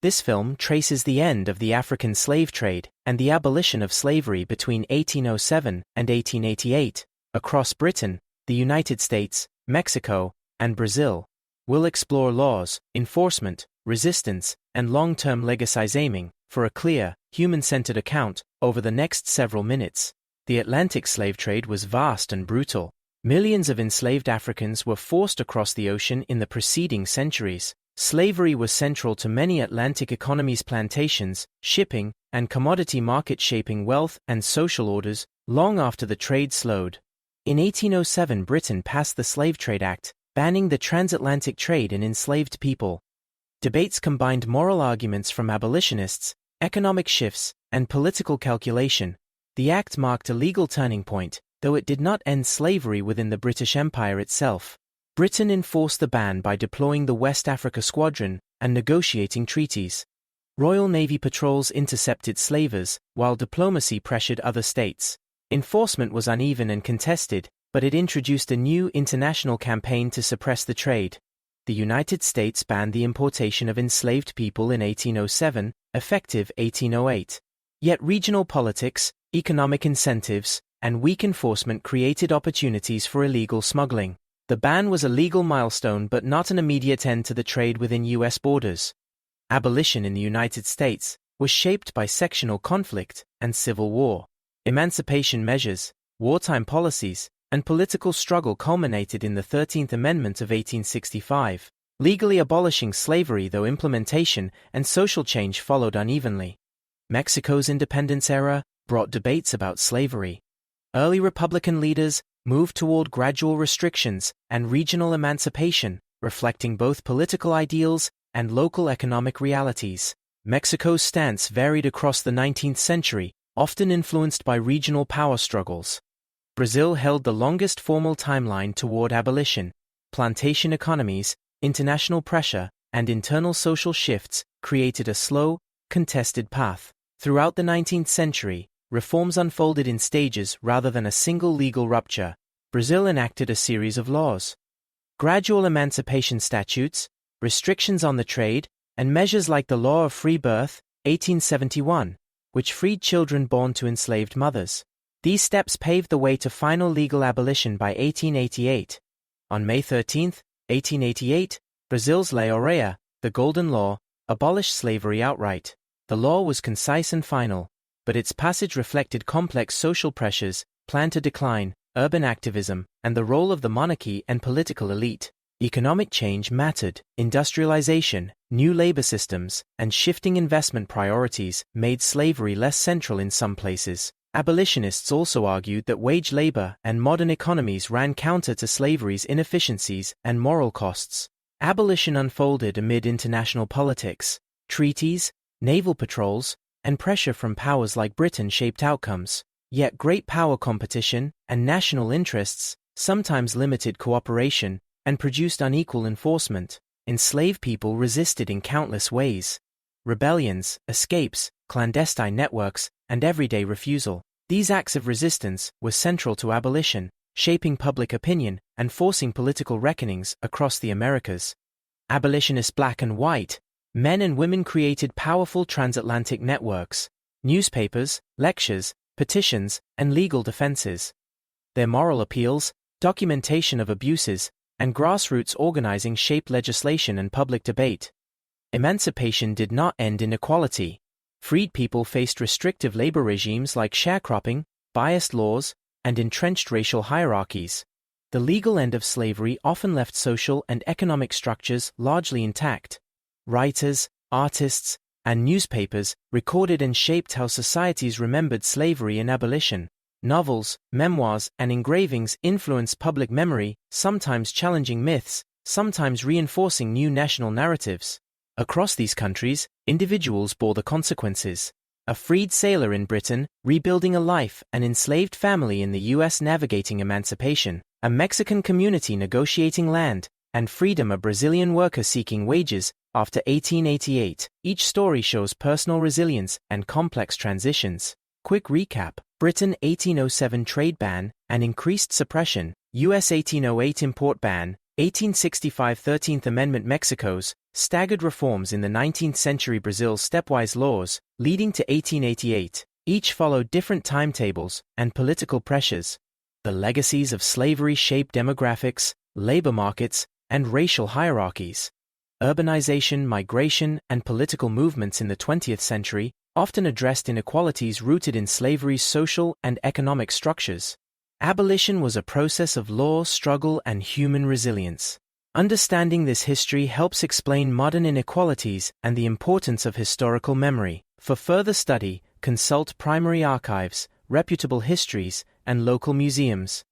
This film traces the end of the African slave trade and the abolition of slavery between 1807 and 1888, across Britain, the United States, Mexico, and Brazil. We'll explore laws, enforcement, resistance, and long-term legacy aiming for a clear, human-centered account over the next several minutes. The Atlantic slave trade was vast and brutal. Millions of enslaved Africans were forced across the ocean in the preceding centuries. Slavery was central to many Atlantic economies, plantations, shipping, and commodity markets shaping wealth and social orders long after the trade slowed. In 1807, Britain passed the Slave Trade Act, banning the transatlantic trade in enslaved people. Debates combined moral arguments from abolitionists, economic shifts, and political calculation. The act marked a legal turning point, though it did not end slavery within the British Empire itself. Britain enforced the ban by deploying the West Africa Squadron and negotiating treaties. Royal Navy patrols intercepted slavers, while diplomacy pressured other states. Enforcement was uneven and contested, but it introduced a new international campaign to suppress the trade. The United States banned the importation of enslaved people in 1807, effective 1808. Yet regional politics, economic incentives, and weak enforcement created opportunities for illegal smuggling. The ban was a legal milestone but not an immediate end to the trade within U.S. borders. Abolition in the United States was shaped by sectional conflict and civil war. Emancipation measures, wartime policies, and political struggle culminated in the 13th Amendment of 1865, legally abolishing slavery, though implementation and social change followed unevenly. Mexico's independence era brought debates about slavery. Early Republican leaders moved toward gradual restrictions and regional emancipation, reflecting both political ideals and local economic realities. Mexico's stance varied across the 19th century, often influenced by regional power struggles. Brazil held the longest formal timeline toward abolition. Plantation economies, international pressure, and internal social shifts created a slow, contested path. Throughout the 19th century, reforms unfolded in stages rather than a single legal rupture. Brazil enacted a series of laws. Gradual emancipation statutes, restrictions on the trade, and measures like the Law of Free Birth, 1871, which freed children born to enslaved mothers. These steps paved the way to final legal abolition by 1888. On May 13, 1888, Brazil's Lei Áurea, the Golden Law, abolished slavery outright. The law was concise and final, but its passage reflected complex social pressures, planter decline, urban activism, and the role of the monarchy and political elite. Economic change mattered. Industrialization, new labor systems, and shifting investment priorities made slavery less central in some places. Abolitionists also argued that wage labor and modern economies ran counter to slavery's inefficiencies and moral costs. Abolition unfolded amid international politics. Treaties, naval patrols, and pressure from powers like Britain shaped outcomes. Yet great power competition and national interests sometimes limited cooperation and produced unequal enforcement. Enslaved people resisted in countless ways. Rebellions, escapes, clandestine networks, and everyday refusal. These acts of resistance were central to abolition, shaping public opinion and forcing political reckonings across the Americas. Abolitionists black and white, men and women created powerful transatlantic networks, newspapers, lectures, petitions, and legal defenses. Their moral appeals, documentation of abuses, and grassroots organizing shaped legislation and public debate. Emancipation did not end inequality. Freed people faced restrictive labor regimes like sharecropping, biased laws, and entrenched racial hierarchies. The legal end of slavery often left social and economic structures largely intact. Writers, artists, and newspapers recorded and shaped how societies remembered slavery and abolition. Novels, memoirs, and engravings influenced public memory, sometimes challenging myths, sometimes reinforcing new national narratives. Across these countries, individuals bore the consequences. A freed sailor in Britain, rebuilding a life, an enslaved family in the U.S. navigating emancipation, a Mexican community negotiating land and freedom, a Brazilian worker seeking wages after 1888. Each story shows personal resilience and complex transitions. Quick recap: Britain 1807 trade ban and increased suppression, US 1808 import ban, 1865 13th Amendment Mexico's staggered reforms in the 19th century Brazil's stepwise laws, leading to 1888, each followed different timetables and political pressures. The legacies of slavery shape demographics, labor markets, and racial hierarchies. Urbanization, migration, and political movements in the 20th century often addressed inequalities rooted in slavery's social and economic structures. Abolition was a process of law, struggle, and human resilience. Understanding this history helps explain modern inequalities and the importance of historical memory. For further study, consult primary archives, reputable histories, and local museums.